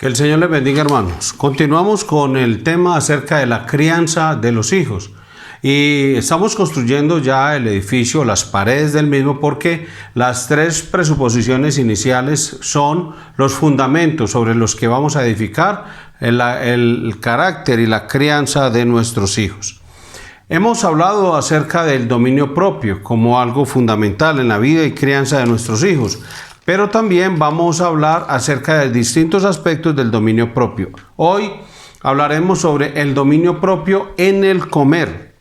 Que el Señor les bendiga, hermanos. Continuamos con el tema acerca de la crianza de los hijos. Y estamos construyendo ya el edificio, las paredes del mismo, porque las tres presuposiciones iniciales son los fundamentos sobre los que vamos a edificar el carácter y la crianza de nuestros hijos. Hemos hablado acerca del dominio propio como algo fundamental en la vida y crianza de nuestros hijos. Pero también vamos a hablar acerca de distintos aspectos del dominio propio. Hoy hablaremos sobre el dominio propio en el comer.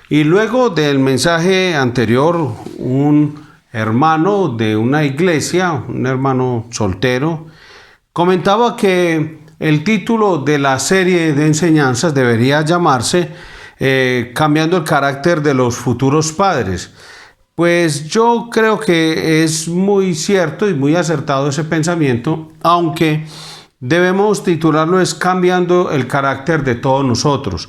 Y luego del mensaje anterior, un hermano de una iglesia, un hermano soltero, comentaba que el título de la serie de enseñanzas debería llamarse Cambiando el carácter de los futuros padres. Pues yo creo que es muy cierto y muy acertado ese pensamiento, aunque debemos titularlo es Cambiando el carácter de todos nosotros.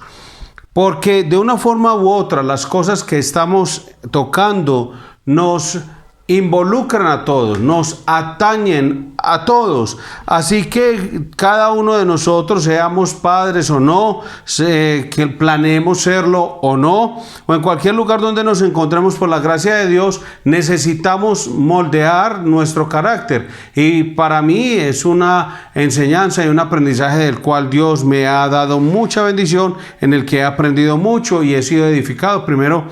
Porque de una forma u otra las cosas que estamos tocando nos involucran a todos, nos atañen a todos. Así que cada uno de nosotros, seamos padres o no, que planeemos serlo o no, o en cualquier lugar donde nos encontremos, por la gracia de Dios, necesitamos moldear nuestro carácter. Y para mí es una enseñanza y un aprendizaje del cual Dios me ha dado mucha bendición, en el que he aprendido mucho y he sido edificado primero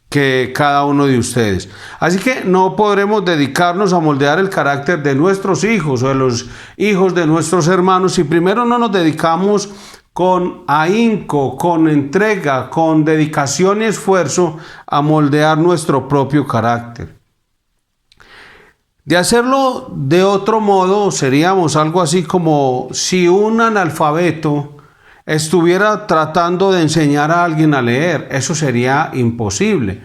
que cada uno de ustedes. Así que no podremos dedicarnos a moldear el carácter de nuestros hijos o de los hijos de nuestros hermanos si primero no nos dedicamos con ahínco, con entrega, con dedicación y esfuerzo a moldear nuestro propio carácter. De hacerlo de otro modo, seríamos algo así como si un analfabeto estuviera tratando de enseñar a alguien a leer. Eso sería imposible.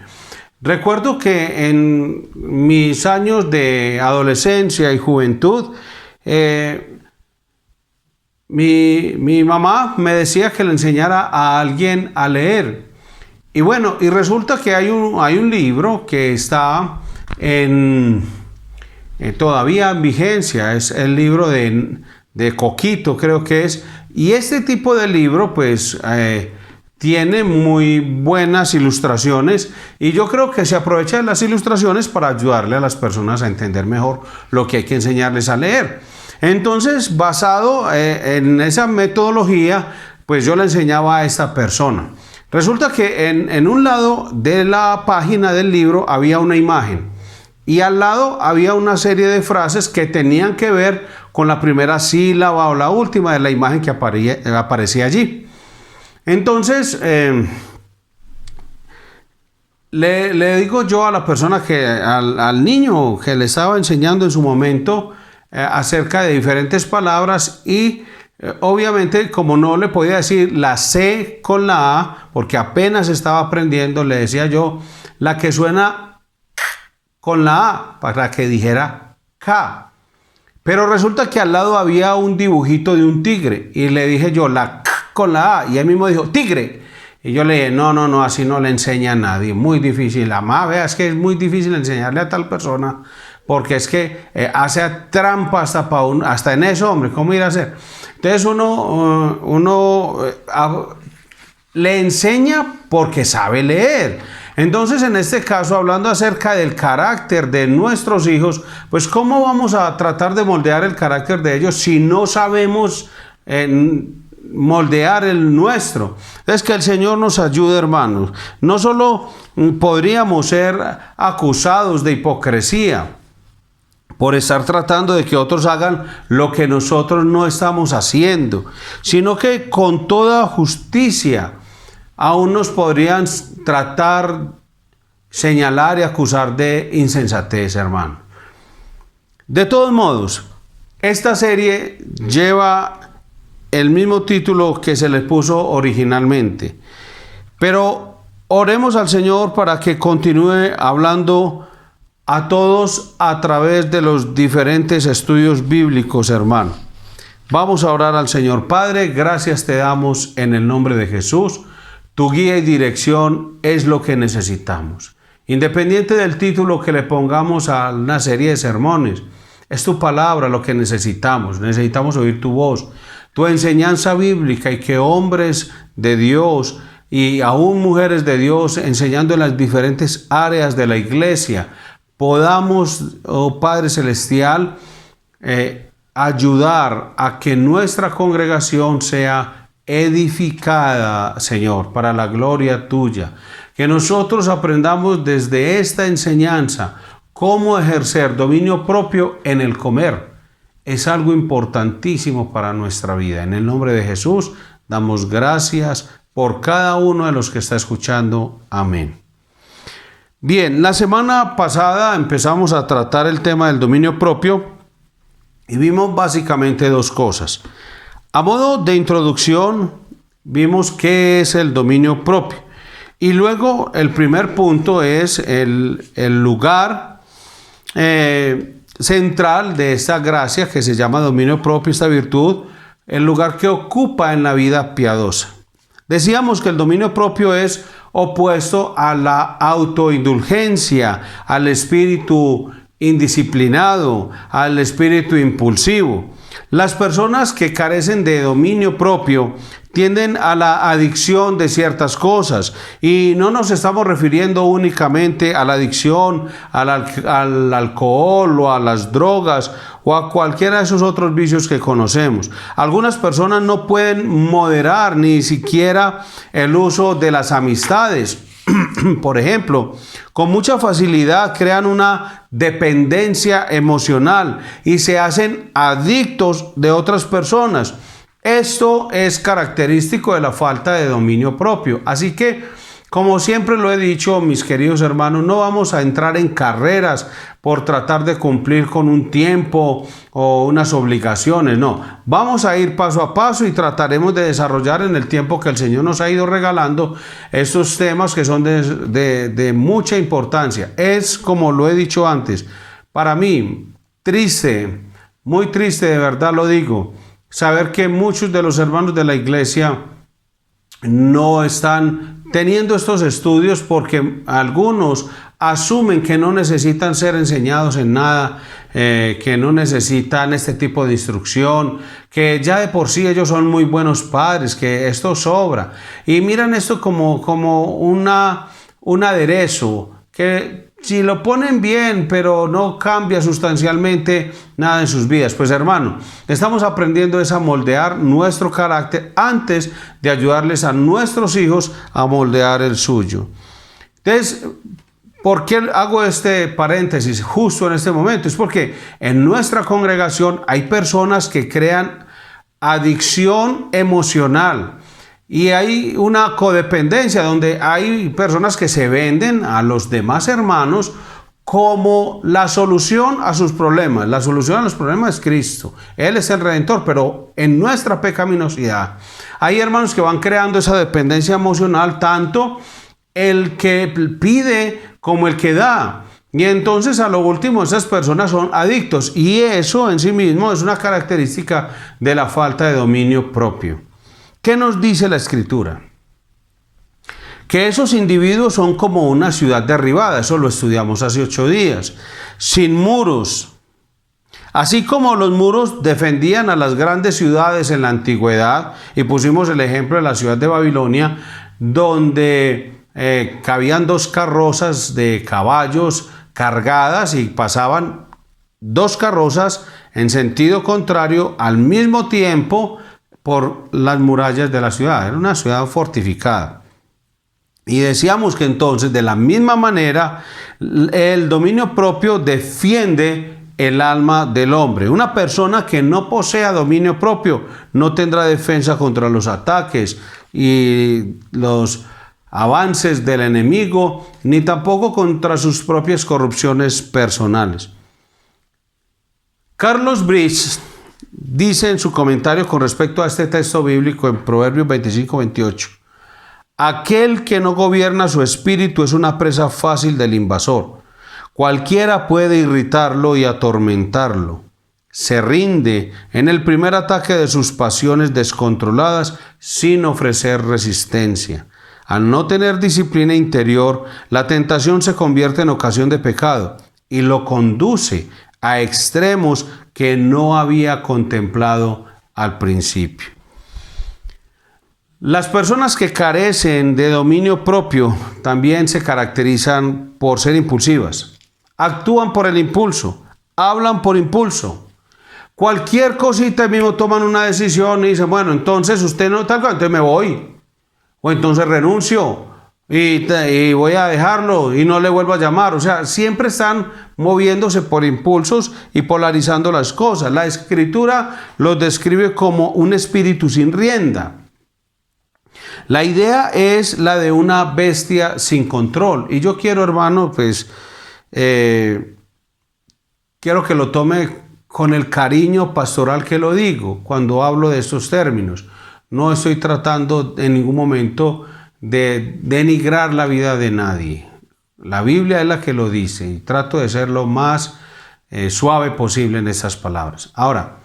Recuerdo que en mis años de adolescencia y juventud, mi mamá me decía que le enseñara a alguien a leer. Y bueno, y resulta que hay un libro que está todavía en vigencia. Es el libro de Coquito, creo que es. Y este tipo de libro pues tiene muy buenas ilustraciones, y yo creo que se aprovecha de las ilustraciones para ayudarle a las personas a entender mejor lo que hay que enseñarles a leer. Entonces, basado en esa metodología, pues yo le enseñaba a esta persona. Resulta que en un lado de la página del libro había una imagen, y al lado había una serie de frases que tenían que ver con la primera sílaba o la última de la imagen que aparecía allí. Entonces, le digo yo a la persona, al niño que le estaba enseñando en su momento acerca de diferentes palabras, y obviamente como no le podía decir la C con la A, porque apenas estaba aprendiendo, le decía yo la que suena con la A, para que dijera K. Pero resulta que al lado había un dibujito de un tigre, y le dije yo la K con la A, y él mismo dijo tigre. Y yo le dije, no, así no le enseña a nadie, muy difícil. Mamá, vea, es que es muy difícil enseñarle a tal persona, porque es que hace trampa hasta en eso, hombre, ¿cómo ir a hacer? Entonces uno le enseña porque sabe leer. Entonces, en este caso, hablando acerca del carácter de nuestros hijos, pues ¿cómo vamos a tratar de moldear el carácter de ellos si no sabemos moldear el nuestro? Es que el Señor nos ayude, hermanos. No solo podríamos ser acusados de hipocresía por estar tratando de que otros hagan lo que nosotros no estamos haciendo, sino que con toda justicia aún nos podrían tratar, señalar y acusar de insensatez, hermano. De todos modos, esta serie lleva el mismo título que se le puso originalmente. Pero oremos al Señor para que continúe hablando a todos a través de los diferentes estudios bíblicos, hermano. Vamos a orar al Señor. Padre, gracias te damos en el nombre de Jesús. Tu guía y dirección es lo que necesitamos. Independiente del título que le pongamos a una serie de sermones, Es tu palabra lo que necesitamos. Necesitamos oír tu voz, tu enseñanza bíblica, y que hombres de Dios y aún mujeres de Dios, enseñando en las diferentes áreas de la iglesia, podamos, oh Padre Celestial, ayudar a que nuestra congregación sea edificada, Señor, para la gloria tuya. Que nosotros aprendamos desde esta enseñanza cómo ejercer dominio propio en el comer. Es algo importantísimo para nuestra vida. En el nombre de Jesús, damos gracias por cada uno de los que está escuchando. Amén. Bien, la semana pasada empezamos a tratar el tema del dominio propio y vimos básicamente dos cosas. A modo de introducción, vimos qué es el dominio propio. Y luego el primer punto es el lugar central de esta gracia que se llama dominio propio, esta virtud, el lugar que ocupa en la vida piadosa. Decíamos que el dominio propio es opuesto a la autoindulgencia, al espíritu indisciplinado, al espíritu impulsivo. Las personas que carecen de dominio propio tienden a la adicción de ciertas cosas, y no nos estamos refiriendo únicamente a la adicción al alcohol o a las drogas o a cualquiera de esos otros vicios que conocemos. Algunas personas no pueden moderar ni siquiera el uso de las amistades. Por ejemplo, con mucha facilidad crean una dependencia emocional y se hacen adictos de otras personas. Esto es característico de la falta de dominio propio. Así que, como siempre lo he dicho, mis queridos hermanos, no vamos a entrar en carreras por tratar de cumplir con un tiempo o unas obligaciones. No, vamos a ir paso a paso y trataremos de desarrollar en el tiempo que el Señor nos ha ido regalando estos temas que son de mucha importancia. Es, como lo he dicho antes, para mí triste, muy triste, de verdad lo digo, saber que muchos de los hermanos de la iglesia no están teniendo estos estudios porque algunos asumen que no necesitan ser enseñados en nada, que no necesitan este tipo de instrucción, que ya de por sí ellos son muy buenos padres, que esto sobra. Y miran esto como un aderezo, que si lo ponen bien, pero no cambia sustancialmente nada en sus vidas. Pues hermano, estamos aprendiendo a moldear nuestro carácter antes de ayudarles a nuestros hijos a moldear el suyo. Entonces, ¿por qué hago este paréntesis justo en este momento? Es porque en nuestra congregación hay personas que crean adicción emocional. Y hay una codependencia donde hay personas que se venden a los demás hermanos como la solución a sus problemas. La solución a los problemas es Cristo. Él es el Redentor, pero en nuestra pecaminosidad hay hermanos que van creando esa dependencia emocional, tanto el que pide como el que da. Y entonces a lo último esas personas son adictos, y eso en sí mismo es una característica de la falta de dominio propio. ¿Qué nos dice la Escritura? Que esos individuos son como una ciudad derribada, eso lo estudiamos hace 8 días, sin muros. Así como los muros defendían a las grandes ciudades en la antigüedad, y pusimos el ejemplo de la ciudad de Babilonia, donde cabían 2 carrozas de caballos cargadas y pasaban 2 carrozas en sentido contrario al mismo tiempo por las murallas de la ciudad. Era una ciudad fortificada. Y decíamos que entonces, de la misma manera, el dominio propio defiende el alma del hombre. Una persona que no posea dominio propio no tendrá defensa contra los ataques y los avances del enemigo, ni tampoco contra sus propias corrupciones personales. Carlos Bridge dice en su comentario con respecto a este texto bíblico en Proverbios 25-28, aquel que no gobierna su espíritu es una presa fácil del invasor. Cualquiera puede irritarlo y atormentarlo. Se rinde en el primer ataque de sus pasiones descontroladas sin ofrecer resistencia. Al no tener disciplina interior, la tentación se convierte en ocasión de pecado y lo conduce a extremos que no había contemplado al principio. Las personas que carecen de dominio propio también se caracterizan por ser impulsivas. Actúan por el impulso, hablan por impulso. Cualquier cosita mismo toman una decisión y dicen, bueno, entonces usted no tal cosa, entonces me voy. O entonces renuncio y voy a dejarlo y no le vuelvo a llamar. O sea, siempre están moviéndose por impulsos y polarizando las cosas. La Escritura los describe como un espíritu sin rienda. La idea es la de una bestia sin control. Y yo quiero, hermano, pues, quiero que lo tome con el cariño pastoral que lo digo cuando hablo de estos términos. No estoy tratando en ningún momento de denigrar la vida de nadie. La Biblia es la que lo dice y trato de ser lo más suave posible en esas palabras. Ahora,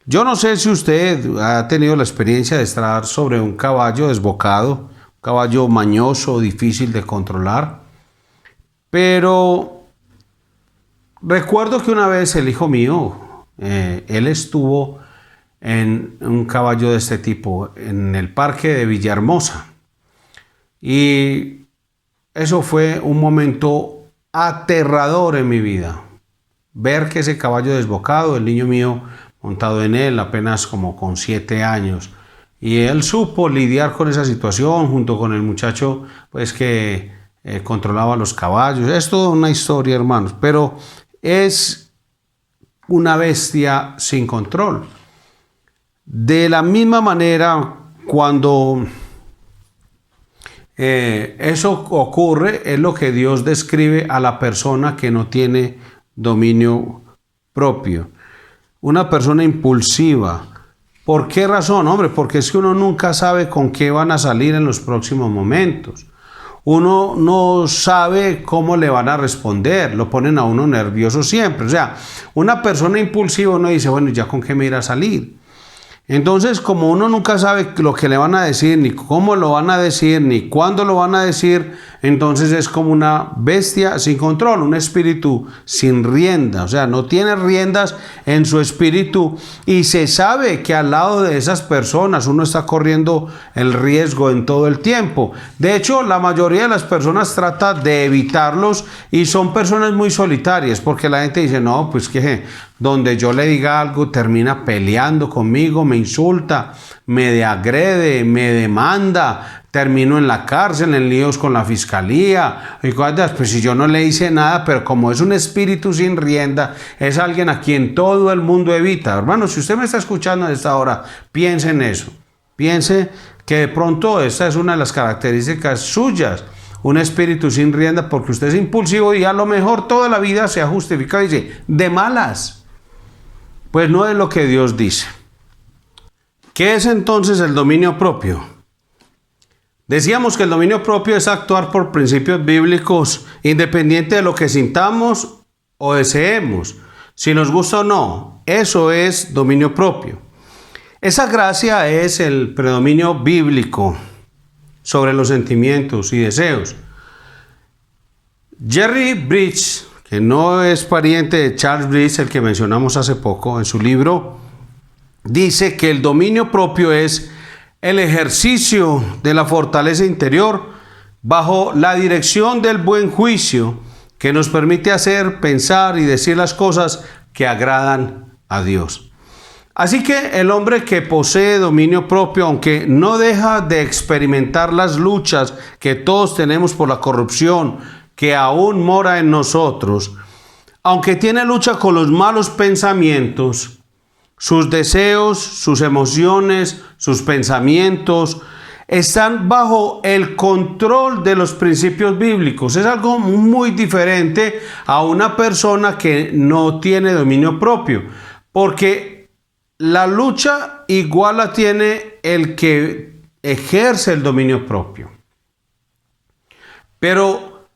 yo no sé si usted ha tenido la experiencia de estar sobre un caballo desbocado, un caballo mañoso, difícil de controlar, pero recuerdo que una vez el hijo mío, él estuvo en un caballo de este tipo en el parque de Villahermosa y eso fue un momento aterrador en mi vida. Ver que ese caballo desbocado, el niño mío montado en él apenas como con 7 años, y él supo lidiar con esa situación junto con el muchacho pues que controlaba los caballos. Es toda una historia, hermanos, pero es una bestia sin control. De la misma manera, cuando eso ocurre, es lo que Dios describe a la persona que no tiene dominio propio. Una persona impulsiva. ¿Por qué razón? Hombre, porque es que uno nunca sabe con qué van a salir en los próximos momentos. Uno no sabe cómo le van a responder, lo ponen a uno nervioso siempre. O sea, una persona impulsiva uno dice, bueno, ¿ya con qué me irá a salir? Entonces, como uno nunca sabe lo que le van a decir, ni cómo lo van a decir, ni cuándo lo van a decir, entonces es como una bestia sin control, un espíritu sin rienda. O sea, no tiene riendas en su espíritu y se sabe que al lado de esas personas uno está corriendo el riesgo en todo el tiempo. De hecho, la mayoría de las personas trata de evitarlos y son personas muy solitarias porque la gente dice, no, pues que donde yo le diga algo termina peleando conmigo, me insulta, me agrede, me demanda, termino en la cárcel, en líos con la fiscalía. Y cosas, pues si yo no le hice nada, pero como es un espíritu sin rienda, es alguien a quien todo el mundo evita. Hermano, si usted me está escuchando a esta hora, piense en eso. Piense que de pronto esta es una de las características suyas. Un espíritu sin rienda porque usted es impulsivo y a lo mejor toda la vida se ha justificado y dice, de malas. Pues no es lo que Dios dice. ¿Qué es entonces el dominio propio? Decíamos que el dominio propio es actuar por principios bíblicos independiente de lo que sintamos o deseemos, si nos gusta o no. Eso es dominio propio. Esa gracia es el predominio bíblico sobre los sentimientos y deseos. Jerry Bridges, que no es pariente de Charles Bridges, el que mencionamos hace poco, en su libro, dice que el dominio propio es el ejercicio de la fortaleza interior bajo la dirección del buen juicio que nos permite hacer, pensar y decir las cosas que agradan a Dios. Así que el hombre que posee dominio propio, aunque no deja de experimentar las luchas que todos tenemos por la corrupción que aún mora en nosotros, aunque tiene lucha con los malos pensamientos, sus deseos, sus emociones, sus pensamientos, están bajo el control de los principios bíblicos. Es algo muy diferente a una persona que no tiene dominio propio, porque la lucha igual la tiene el que ejerce el dominio propio. Pero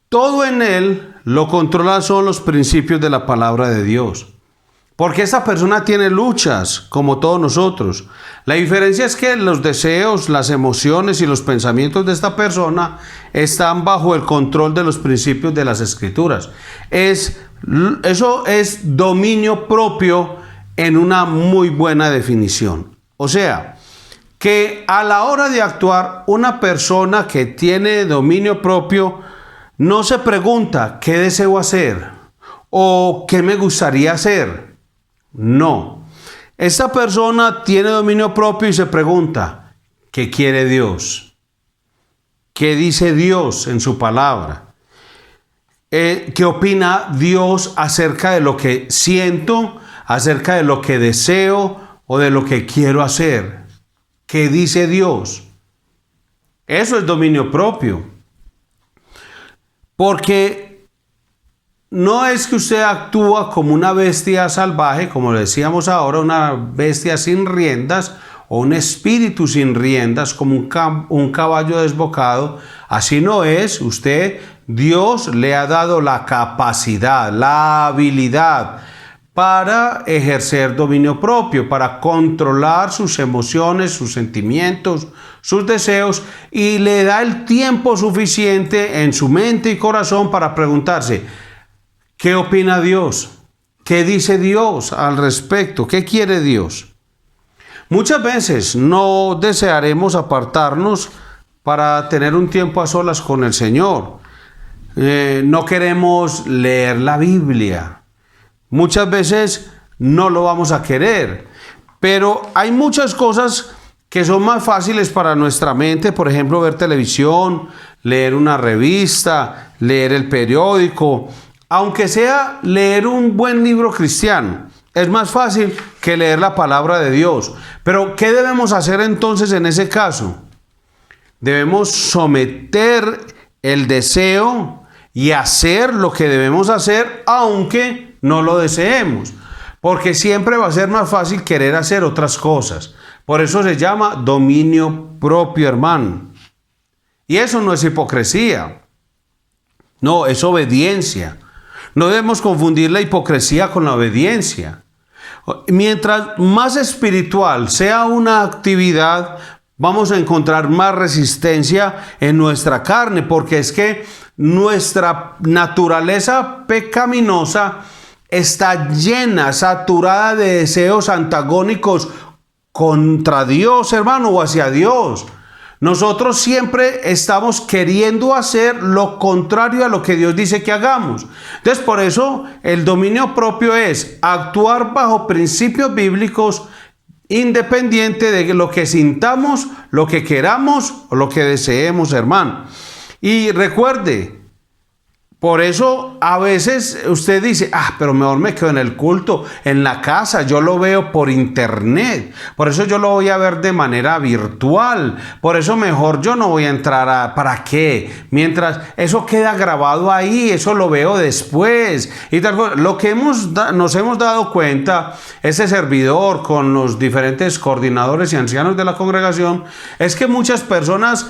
todo en él lo controlan son los principios de la palabra de Dios. Porque esa persona tiene luchas, como todos nosotros. La diferencia es que los deseos, las emociones y los pensamientos de esta persona están bajo el control de los principios de las Escrituras. Es Eso es dominio propio en una muy buena definición. O sea, que a la hora de actuar, una persona que tiene dominio propio no se pregunta qué deseo hacer o qué me gustaría hacer. No. Esta persona tiene dominio propio y se pregunta, ¿qué quiere Dios? ¿Qué dice Dios en su palabra? ¿Qué opina Dios acerca de lo que siento, acerca de lo que deseo o de lo que quiero hacer? ¿Qué dice Dios? Eso es dominio propio. Porque no es que usted actúa como una bestia salvaje, como le decíamos ahora, una bestia sin riendas o un espíritu sin riendas, como un caballo desbocado. Así no es. Usted, Dios le ha dado la capacidad, la habilidad para ejercer dominio propio, para controlar sus emociones, sus sentimientos, sus deseos, y le da el tiempo suficiente en su mente y corazón para preguntarse, ¿qué opina Dios? ¿Qué dice Dios al respecto? ¿Qué quiere Dios? Muchas veces no desearemos apartarnos para tener un tiempo a solas con el Señor. No queremos leer la Biblia. Muchas veces no lo vamos a querer. Pero hay muchas cosas que son más fáciles para nuestra mente. Por ejemplo, ver televisión, leer una revista, leer el periódico. Aunque sea leer un buen libro cristiano. Es más fácil que leer la palabra de Dios. Pero, ¿qué debemos hacer entonces en ese caso? Debemos someter el deseo y hacer lo que debemos hacer, aunque no lo deseemos. Porque siempre va a ser más fácil querer hacer otras cosas. Por eso se llama dominio propio, hermano. Y eso no es hipocresía. No, es obediencia. No debemos confundir la hipocresía con la obediencia. Mientras más espiritual sea una actividad, vamos a encontrar más resistencia en nuestra carne, porque es que nuestra naturaleza pecaminosa está llena, saturada de deseos antagónicos contra Dios, hermano, o hacia Dios. Nosotros siempre estamos queriendo hacer lo contrario a lo que Dios dice que hagamos. Entonces, por eso el dominio propio es actuar bajo principios bíblicos, independiente de lo que sintamos, lo que queramos o lo que deseemos, hermano. Y recuerde, por eso a veces usted dice, pero mejor me quedo en el culto, en la casa, yo lo veo por internet, por eso yo lo voy a ver de manera virtual, por eso mejor yo no voy a entrar ¿para qué? Mientras eso queda grabado ahí, eso lo veo después. Y tal cosa. Lo que nos hemos dado cuenta, ese servidor con los diferentes coordinadores y ancianos de la congregación, es que muchas personas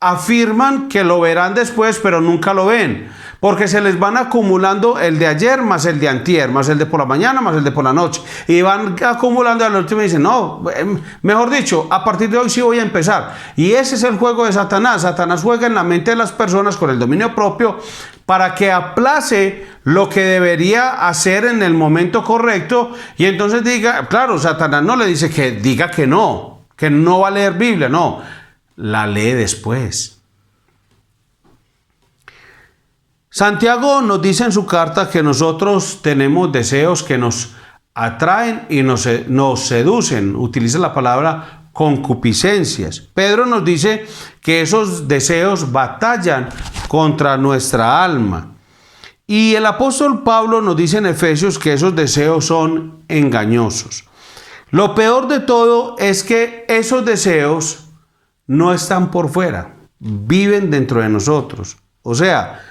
afirman que lo verán después, pero nunca lo ven, porque se les van acumulando el de ayer, más el de antier, más el de por la mañana, más el de por la noche, y van acumulando al último y dicen, no, mejor dicho, a partir de hoy sí voy a empezar. Y ese es el juego de Satanás. Satanás juega en la mente de las personas con el dominio propio para que aplace lo que debería hacer en el momento correcto, y entonces diga, claro, Satanás no le dice que diga que no va a leer Biblia, no, la lee después. Santiago nos dice en su carta que nosotros tenemos deseos que nos atraen y nos seducen. Utiliza la palabra concupiscencias. Pedro nos dice que esos deseos batallan contra nuestra alma. Y el apóstol Pablo nos dice en Efesios que esos deseos son engañosos. Lo peor de todo es que esos deseos no están por fuera, viven dentro de nosotros. O sea,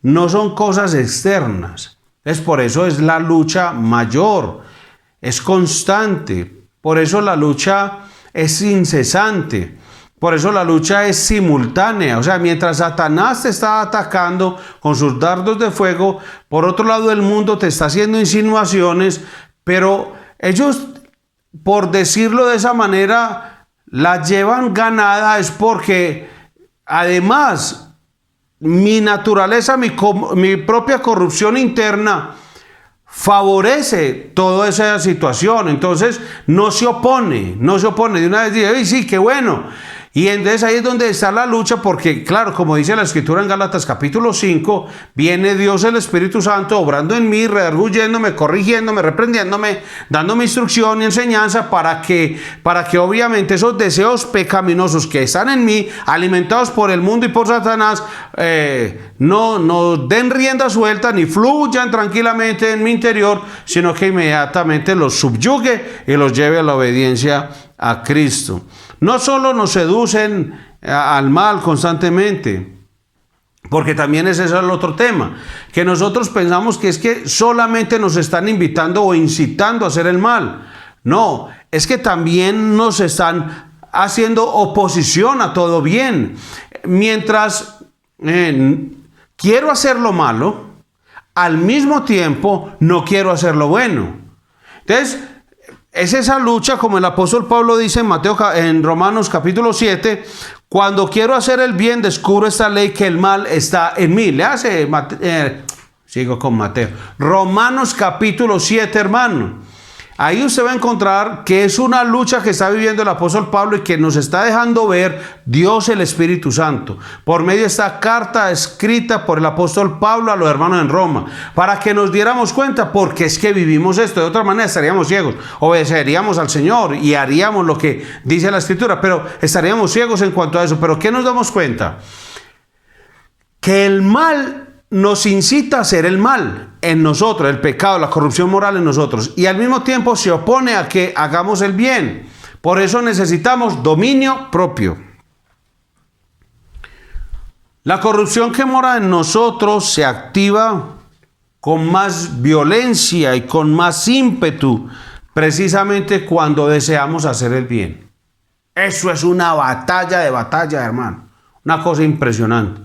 no son cosas externas. Es por eso es la lucha mayor, es constante. Por eso la lucha es incesante. Por eso la lucha es simultánea. O sea, mientras Satanás te está atacando con sus dardos de fuego, por otro lado el mundo te está haciendo insinuaciones, pero ellos, por decirlo de esa manera, la llevan ganada, es porque además mi naturaleza, mi propia corrupción interna favorece toda esa situación. Entonces no se opone de una vez, dice, "Ay, sí, qué bueno". Y entonces ahí es donde está la lucha, porque claro, como dice la Escritura en Gálatas capítulo 5, viene Dios el Espíritu Santo obrando en mí, redarguyéndome, corrigiéndome, reprendiéndome, dándome instrucción y enseñanza para que obviamente esos deseos pecaminosos que están en mí, alimentados por el mundo y por Satanás, no den rienda suelta ni fluyan tranquilamente en mi interior, sino que inmediatamente los subyugue y los lleve a la obediencia a Cristo. No solo nos seducen al mal constantemente, porque también ese es el otro tema, que nosotros pensamos que es que solamente nos están invitando o incitando a hacer el mal. No, es que también nos están haciendo oposición a todo bien. Mientras quiero hacer lo malo, al mismo tiempo no quiero hacer lo bueno. Entonces, es esa lucha, como el apóstol Pablo dice en Romanos capítulo 7, cuando quiero hacer el bien, descubro esta ley que el mal está en mí. Le hace, sigo con Mateo. Romanos capítulo 7, hermano. Ahí usted va a encontrar que es una lucha que está viviendo el apóstol Pablo y que nos está dejando ver Dios el Espíritu Santo por medio de esta carta escrita por el apóstol Pablo a los hermanos en Roma, para que nos diéramos cuenta, porque es que vivimos esto. De otra manera estaríamos ciegos, obedeceríamos al Señor y haríamos lo que dice la Escritura, pero estaríamos ciegos en cuanto a eso. Pero ¿qué nos damos cuenta? Que el mal nos incita a hacer el mal en nosotros, el pecado, la corrupción moral en nosotros, y al mismo tiempo se opone a que hagamos el bien. Por eso necesitamos dominio propio. La corrupción que mora en nosotros se activa con más violencia y con más ímpetu precisamente cuando deseamos hacer el bien. Eso es una batalla de batalla, hermano. Una cosa impresionante.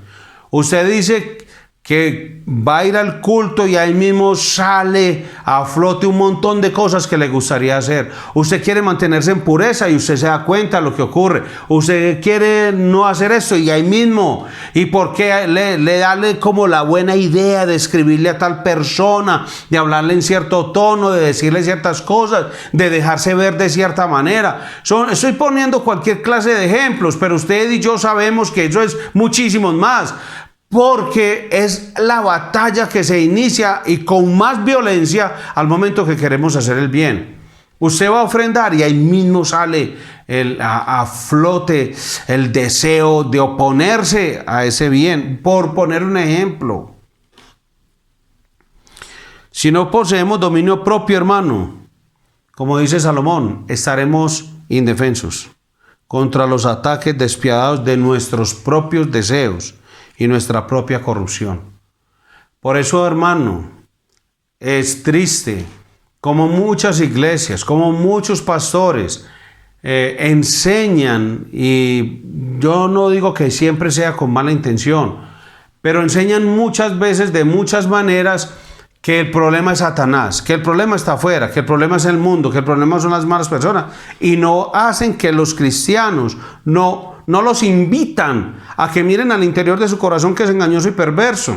Usted dice que va a ir al culto y ahí mismo sale a flote un montón de cosas que le gustaría hacer. Usted quiere mantenerse en pureza y usted se da cuenta de lo que ocurre. Usted quiere no hacer esto y ahí mismo. ¿Y por qué le da como la buena idea de escribirle a tal persona, de hablarle en cierto tono, de decirle ciertas cosas, de dejarse ver de cierta manera? Estoy poniendo cualquier clase de ejemplos, pero usted y yo sabemos que eso es muchísimos más. Porque es la batalla que se inicia y con más violencia al momento que queremos hacer el bien. Usted va a ofrendar y ahí mismo sale a flote el deseo de oponerse a ese bien, por poner un ejemplo. Si no poseemos dominio propio, hermano, como dice Salomón, estaremos indefensos contra los ataques despiadados de nuestros propios deseos y nuestra propia corrupción. Por eso, hermano, es triste como muchas iglesias, como muchos pastores enseñan, y yo no digo que siempre sea con mala intención, pero enseñan muchas veces de muchas maneras que el problema es Satanás, que el problema está afuera, que el problema es el mundo, que el problema son las malas personas, y no hacen que los cristianos no los invitan a que miren al interior de su corazón, que es engañoso y perverso,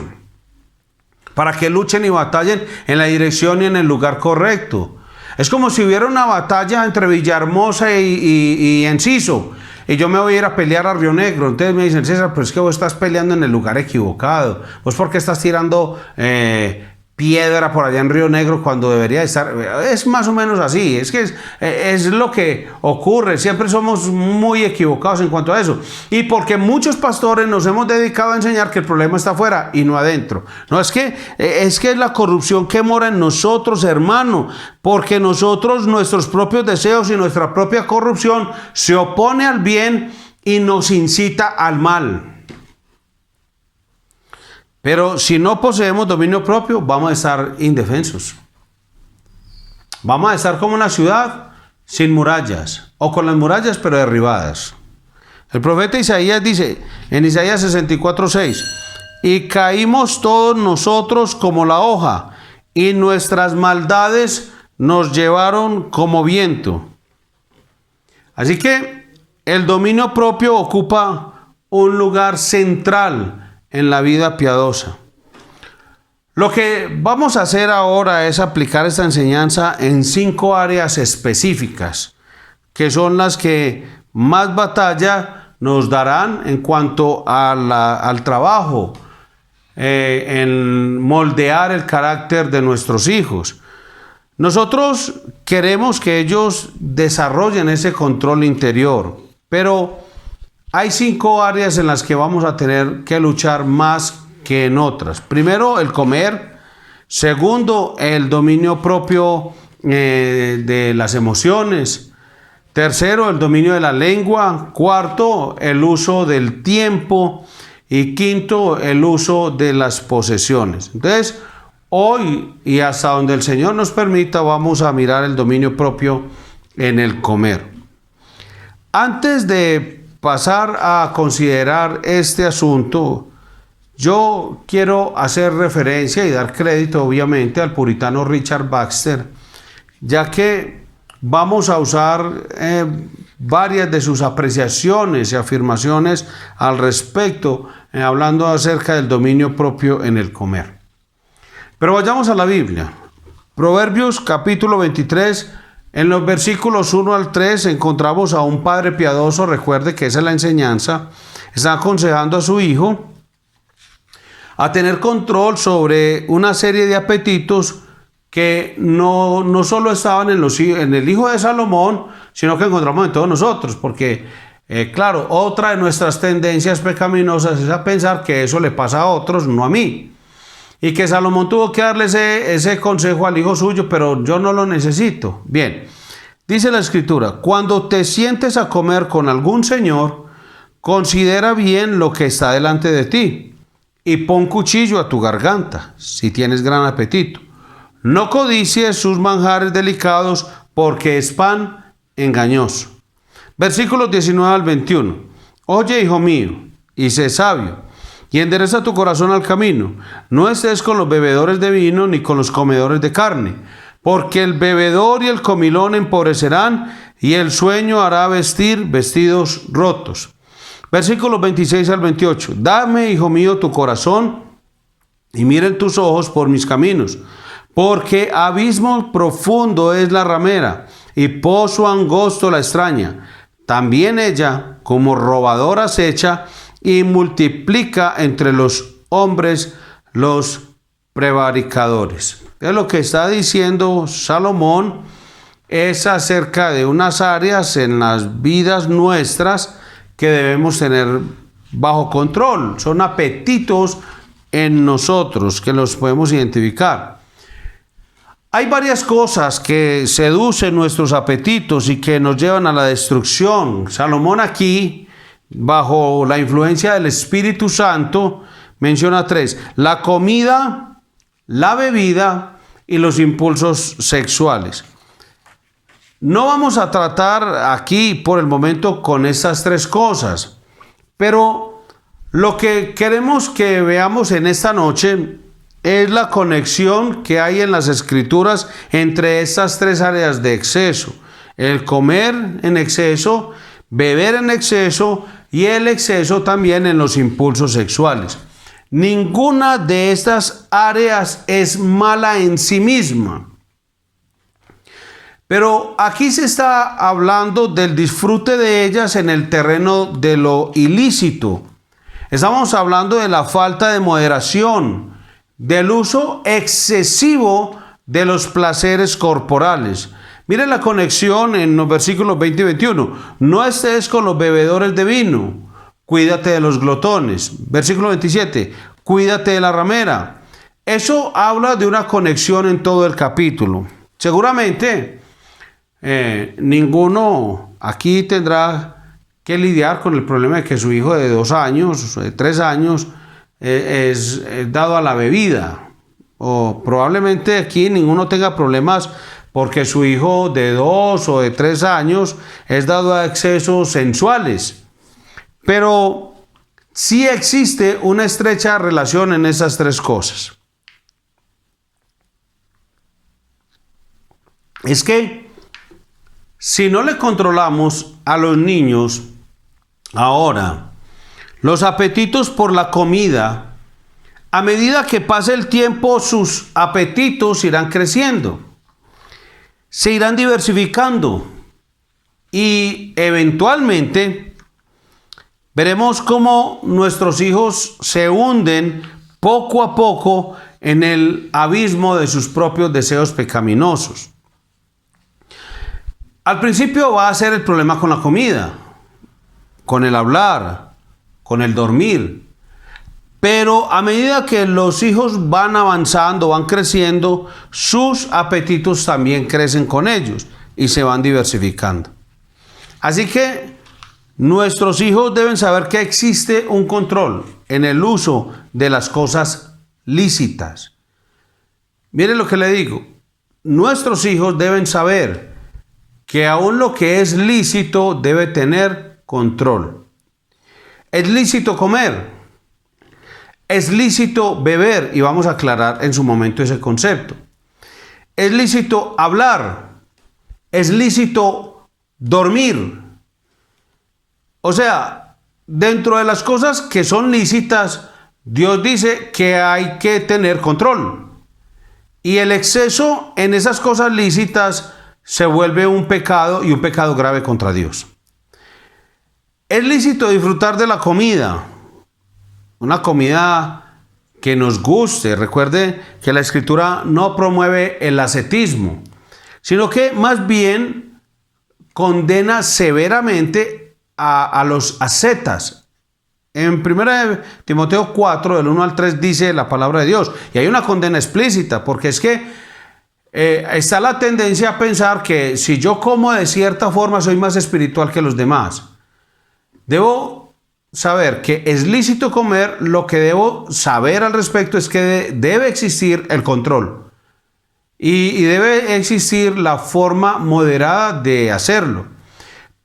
para que luchen y batallen en la dirección y en el lugar correcto. Es como si hubiera una batalla entre Villahermosa y Enciso, y yo me voy a ir a pelear a Río Negro. Entonces me dicen: César, pero es que vos estás peleando en el lugar equivocado. ¿Vos por qué estás tirando piedra por allá en Río Negro cuando debería estar? Es más o menos así. Es que es lo que ocurre. Siempre somos muy equivocados en cuanto a eso. Y porque muchos pastores nos hemos dedicado a enseñar que el problema está afuera y no adentro. No, es que es la corrupción que mora en nosotros, hermano. Porque nosotros, nuestros propios deseos y nuestra propia corrupción se opone al bien y nos incita al mal. Pero si no poseemos dominio propio, vamos a estar indefensos. Vamos a estar como una ciudad sin murallas, o con las murallas pero derribadas. El profeta Isaías dice en Isaías 64:6: y caímos todos nosotros como la hoja, y nuestras maldades nos llevaron como viento. Así que el dominio propio ocupa un lugar central en la vida piadosa. Lo que vamos a hacer ahora es aplicar esta enseñanza en 5 áreas específicas, que son las que más batalla nos darán en cuanto al trabajo, en moldear el carácter de nuestros hijos. Nosotros queremos que ellos desarrollen ese control interior, pero hay 5 áreas en las que vamos a tener que luchar más que en otras. Primero, el comer. Segundo, el dominio propio de las emociones. Tercero, el dominio de la lengua. Cuarto, el uso del tiempo. Y quinto, el uso de las posesiones. Entonces, hoy y hasta donde el Señor nos permita, vamos a mirar el dominio propio en el comer. Antes de pasar a considerar este asunto, yo quiero hacer referencia y dar crédito, obviamente, al puritano Richard Baxter, ya que vamos a usar varias de sus apreciaciones y afirmaciones al respecto, hablando acerca del dominio propio en el comer. Pero vayamos a la Biblia. Proverbios capítulo 23, en los versículos 1 al 3 encontramos a un padre piadoso. Recuerde que esa es la enseñanza. Está aconsejando a su hijo a tener control sobre una serie de apetitos que no solo estaban en el hijo de Salomón, sino que encontramos en todos nosotros, porque claro, otra de nuestras tendencias pecaminosas es a pensar que eso le pasa a otros, no a mí, y que Salomón tuvo que darle ese consejo al hijo suyo, pero yo no lo necesito. Bien, dice la Escritura: cuando te sientes a comer con algún señor, considera bien lo que está delante de ti, y pon cuchillo a tu garganta, si tienes gran apetito. No codicies sus manjares delicados, porque es pan engañoso. Versículos 19 al 21. Oye, hijo mío, y sé sabio, y endereza tu corazón al camino. No estés con los bebedores de vino, ni con los comedores de carne, porque el bebedor y el comilón empobrecerán, y el sueño hará vestir vestidos rotos. Versículos 26 al 28. Dame, hijo mío, tu corazón, y miren tus ojos por mis caminos, porque abismo profundo es la ramera, y pozo angosto la extraña. También ella, como robadora, acecha y multiplica entre los hombres los prevaricadores. Es lo que está diciendo Salomón, es acerca de unas áreas en las vidas nuestras que debemos tener bajo control. Son apetitos en nosotros que los podemos identificar. Hay varias cosas que seducen nuestros apetitos y que nos llevan a la destrucción. Salomón aquí, bajo la influencia del Espíritu Santo, menciona 3: la comida, la bebida y los impulsos sexuales. No vamos a tratar aquí por el momento con estas 3 cosas, pero lo que queremos que veamos en esta noche es la conexión que hay en las Escrituras entre estas 3 áreas de exceso: el comer en exceso, beber en exceso y el exceso también en los impulsos sexuales. Ninguna de estas áreas es mala en sí misma. Pero aquí se está hablando del disfrute de ellas en el terreno de lo ilícito. Estamos hablando de la falta de moderación, del uso excesivo de los placeres corporales. Miren la conexión en los versículos 20 y 21. No estés con los bebedores de vino, cuídate de los glotones. Versículo 27. Cuídate de la ramera. Eso habla de una conexión en todo el capítulo. Seguramente ninguno aquí tendrá que lidiar con el problema de que su hijo de 2 años, de 3 años, es dado a la bebida. O probablemente aquí ninguno tenga problemas porque su hijo de 2 o de 3 años es dado a excesos sensuales. Pero sí existe una estrecha relación en esas 3 cosas. Es que si no le controlamos a los niños ahora los apetitos por la comida, a medida que pase el tiempo, sus apetitos irán creciendo, se irán diversificando y eventualmente veremos cómo nuestros hijos se hunden poco a poco en el abismo de sus propios deseos pecaminosos. Al principio va a ser el problema con la comida, con el hablar, con el dormir. Pero a medida que los hijos van avanzando, van creciendo, sus apetitos también crecen con ellos y se van diversificando. Así que nuestros hijos deben saber que existe un control en el uso de las cosas lícitas. Miren lo que le digo. Nuestros hijos deben saber que aún lo que es lícito debe tener control. Es lícito comer, es lícito beber, y vamos a aclarar en su momento ese concepto. Es lícito hablar, es lícito dormir. O sea, dentro de las cosas que son lícitas, Dios dice que hay que tener control. Y el exceso en esas cosas lícitas se vuelve un pecado, y un pecado grave contra Dios. Es lícito disfrutar de la comida, una comida que nos guste. Recuerde que la Escritura no promueve el ascetismo, sino que más bien condena severamente a los ascetas. En 1 Timoteo 4, del 1 al 3, dice la palabra de Dios, y hay una condena explícita, porque es que está la tendencia a pensar que si yo como de cierta forma soy más espiritual que los demás. Debo saber que es lícito comer. Lo que debo saber al respecto es que debe existir el control y debe existir la forma moderada de hacerlo.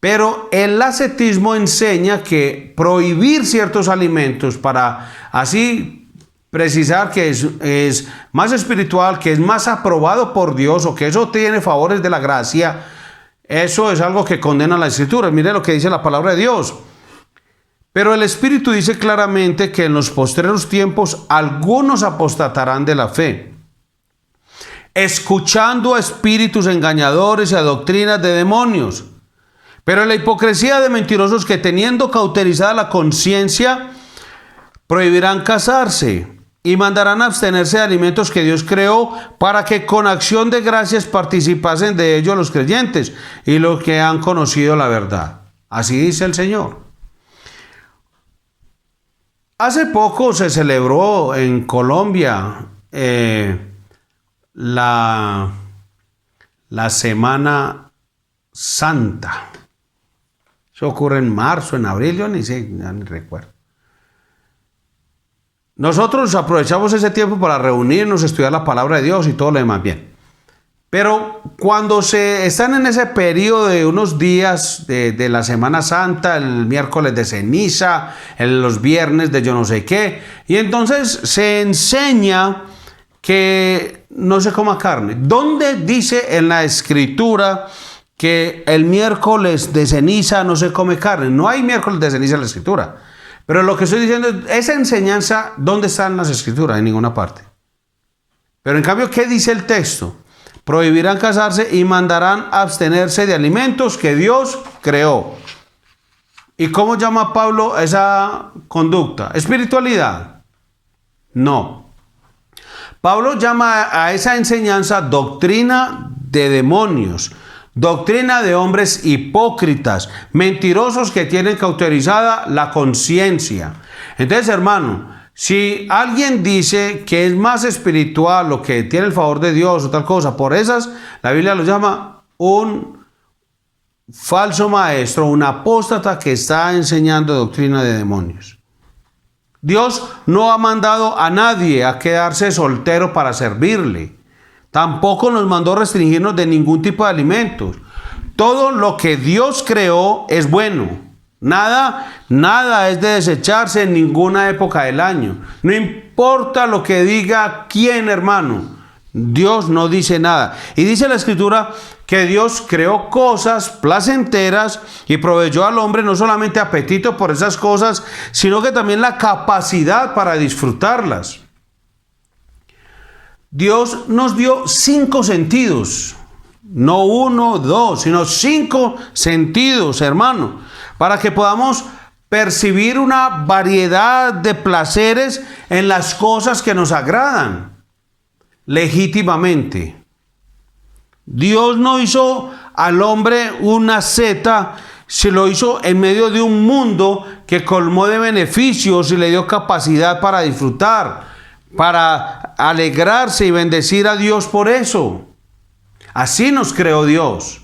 Pero el ascetismo enseña que prohibir ciertos alimentos para así precisar que es más espiritual, que es más aprobado por Dios, o que eso tiene favores de la gracia, eso es algo que condena la Escritura. Mire lo que dice la palabra de Dios. Pero el Espíritu dice claramente que en los postreros tiempos algunos apostatarán de la fe, escuchando a espíritus engañadores y a doctrinas de demonios. Pero la hipocresía de mentirosos que, teniendo cauterizada la conciencia, prohibirán casarse y mandarán abstenerse de alimentos que Dios creó, para que con acción de gracias participasen de ellos los creyentes y los que han conocido la verdad. Así dice el Señor. Hace poco se celebró en Colombia la Semana Santa. Eso ocurre en marzo, en abril, yo ni sé, ni recuerdo. Nosotros aprovechamos ese tiempo para reunirnos, estudiar la palabra de Dios y todo lo demás bien. Pero cuando se están en ese periodo de unos días de la Semana Santa, el miércoles de ceniza, los viernes de yo no sé qué, y entonces se enseña que no se coma carne. ¿Dónde dice en la Escritura que el miércoles de ceniza no se come carne? No hay miércoles de ceniza en la Escritura. Pero lo que estoy diciendo es, esa enseñanza, ¿dónde están las Escrituras? En ninguna parte. Pero en cambio, ¿qué dice el texto? Prohibirán casarse y mandarán abstenerse de alimentos que Dios creó. ¿Y cómo llama Pablo a esa conducta? ¿Espiritualidad? No. Pablo llama a esa enseñanza doctrina de demonios, doctrina de hombres hipócritas, mentirosos que tienen cauterizada la conciencia. Entonces, hermano, si alguien dice que es más espiritual o que tiene el favor de Dios o tal cosa, por esas, la Biblia lo llama un falso maestro, un apóstata que está enseñando doctrina de demonios. Dios no ha mandado a nadie a quedarse soltero para servirle. Tampoco nos mandó restringirnos de ningún tipo de alimentos. Todo lo que Dios creó es bueno. Nada es de desecharse en ninguna época del año. No importa lo que diga quién, hermano. Dios no dice nada. Y dice la Escritura que Dios creó cosas placenteras y proveyó al hombre no solamente apetito por esas cosas, sino que también la capacidad para disfrutarlas. Dios nos dio 5 sentidos, no 1, 2, sino 5 sentidos, hermano, para que podamos percibir una variedad de placeres en las cosas que nos agradan legítimamente. Dios no hizo al hombre una seta, se lo hizo en medio de un mundo que colmó de beneficios y le dio capacidad para disfrutar, para alegrarse y bendecir a Dios por eso. Así nos creó Dios.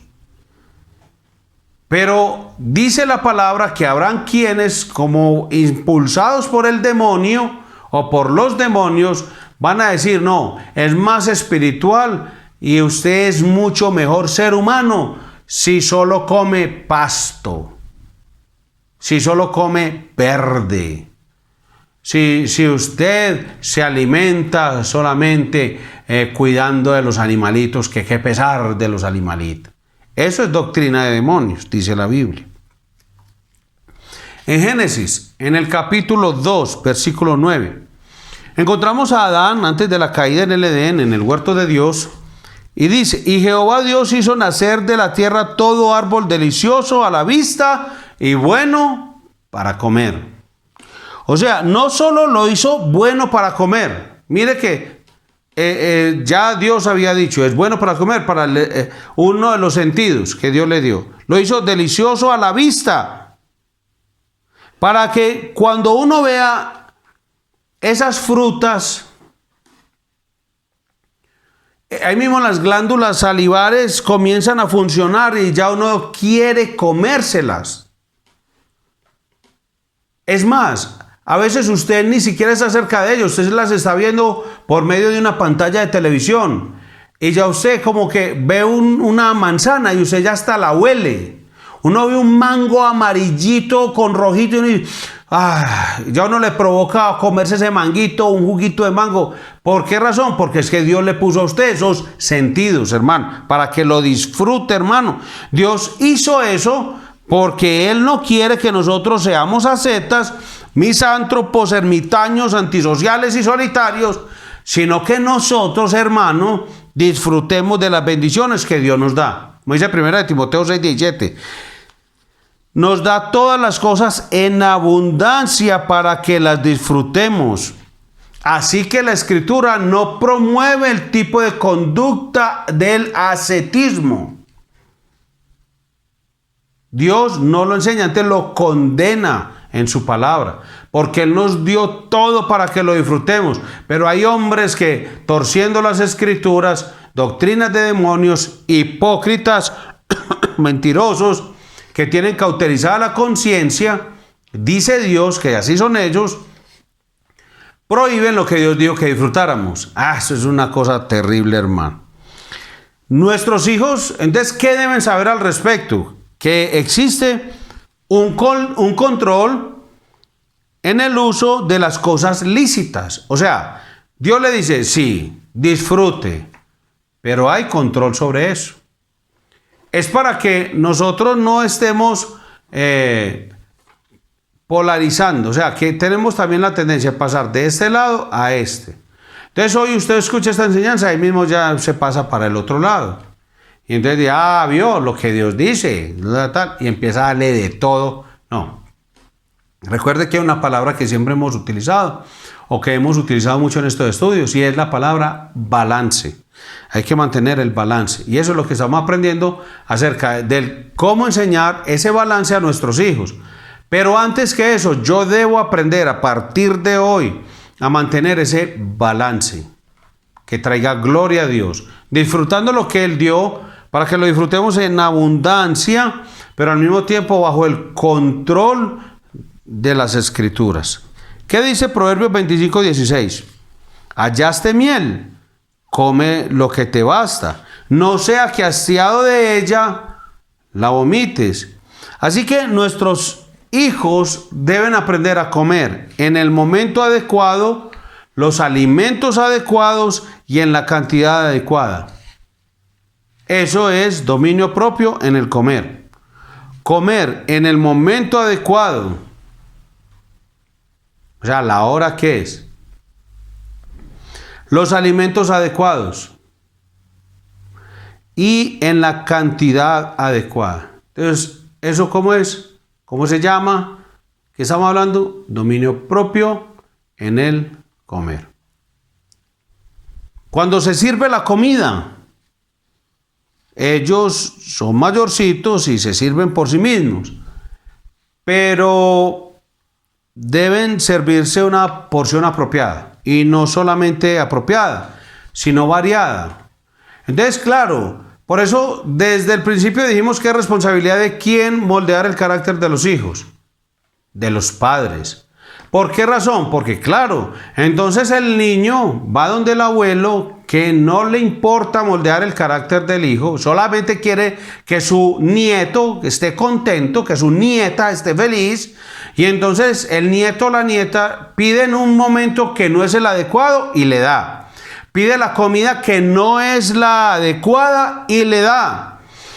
Pero dice la palabra que habrán quienes, como impulsados por el demonio o por los demonios, van a decir, no, es más espiritual y usted es mucho mejor ser humano si solo come pasto, si solo come verde, si usted se alimenta solamente cuidando de los animalitos, que qué pesar de los animalitos. Eso es doctrina de demonios, dice la Biblia. En Génesis, en el capítulo 2, versículo 9, encontramos a Adán antes de la caída en el Edén, en el huerto de Dios, y dice, y Jehová Dios hizo nacer de la tierra todo árbol delicioso a la vista y bueno para comer. O sea, no solo lo hizo bueno para comer, mire que ya Dios había dicho, es bueno para comer, para uno de los sentidos que Dios le dio. Lo hizo delicioso a la vista, para que cuando uno vea esas frutas, ahí mismo las glándulas salivares comienzan a funcionar y ya uno quiere comérselas. Es más, a veces usted ni siquiera está cerca de ellos, usted las está viendo por medio de una pantalla de televisión y ya usted como que ve una manzana y usted ya hasta la huele. Uno ve un mango amarillito con rojito y ya uno le provoca comerse ese manguito, un juguito de mango. ¿Por qué razón? Porque es que Dios le puso a usted esos sentidos, hermano, para que lo disfrute, hermano. Dios hizo eso porque Él no quiere que nosotros seamos ascetas, misántropos, ermitaños, antisociales y solitarios, sino que nosotros, hermano, disfrutemos de las bendiciones que Dios nos da. Como dice 1 Timoteo 6:17, nos da todas las cosas en abundancia para que las disfrutemos. Así que la Escritura no promueve el tipo de conducta del ascetismo. Dios no lo enseña, antes lo condena en su palabra, porque Él nos dio todo para que lo disfrutemos. Pero hay hombres que, torciendo las Escrituras, doctrinas de demonios, hipócritas, mentirosos, que tienen cauterizada la conciencia, dice Dios que así son ellos, prohíben lo que Dios dijo que disfrutáramos. Eso es una cosa terrible, hermano. Nuestros hijos, entonces, ¿qué deben saber al respecto? Que existe un control en el uso de las cosas lícitas. O sea, Dios le dice, sí, disfrute, pero hay control sobre eso. Es para que nosotros no estemos polarizando, o sea, que tenemos también la tendencia de pasar de este lado a este. Entonces hoy usted escucha esta enseñanza, ahí mismo ya se pasa para el otro lado. Y entonces dice, vio lo que Dios dice, y empieza a darle de todo. No. Recuerde que hay una palabra que siempre hemos utilizado, o que hemos utilizado mucho en estos estudios, y es la palabra balance. Hay que mantener el balance. Y eso es lo que estamos aprendiendo acerca de cómo enseñar ese balance a nuestros hijos. Pero antes que eso, yo debo aprender a partir de hoy a mantener ese balance que traiga gloria a Dios, disfrutando lo que Él dio para que lo disfrutemos en abundancia, pero al mismo tiempo bajo el control de las Escrituras. ¿Qué dice Proverbios 25:16? Hallaste miel, come lo que te basta, no sea que hastiado de ella la vomites. Así que nuestros hijos deben aprender a comer en el momento adecuado, los alimentos adecuados y en la cantidad adecuada. Eso es dominio propio en el comer. Comer en el momento adecuado. O sea, la hora que es. Los alimentos adecuados. Y en la cantidad adecuada. Entonces, ¿eso cómo es? ¿Cómo se llama? ¿Qué estamos hablando? Dominio propio en el comer. Cuando se sirve la comida, ellos son mayorcitos y se sirven por sí mismos, pero deben servirse una porción apropiada, y no solamente apropiada, sino variada. Entonces, claro, por eso desde el principio dijimos que es responsabilidad de quién moldear el carácter de los hijos, de los padres. ¿Por qué razón? Porque claro, entonces el niño va donde el abuelo, que no le importa moldear el carácter del hijo, solamente quiere que su nieto esté contento, que su nieta esté feliz, y entonces el nieto o la nieta pide en un momento que no es el adecuado y le da. Pide la comida que no es la adecuada y le da.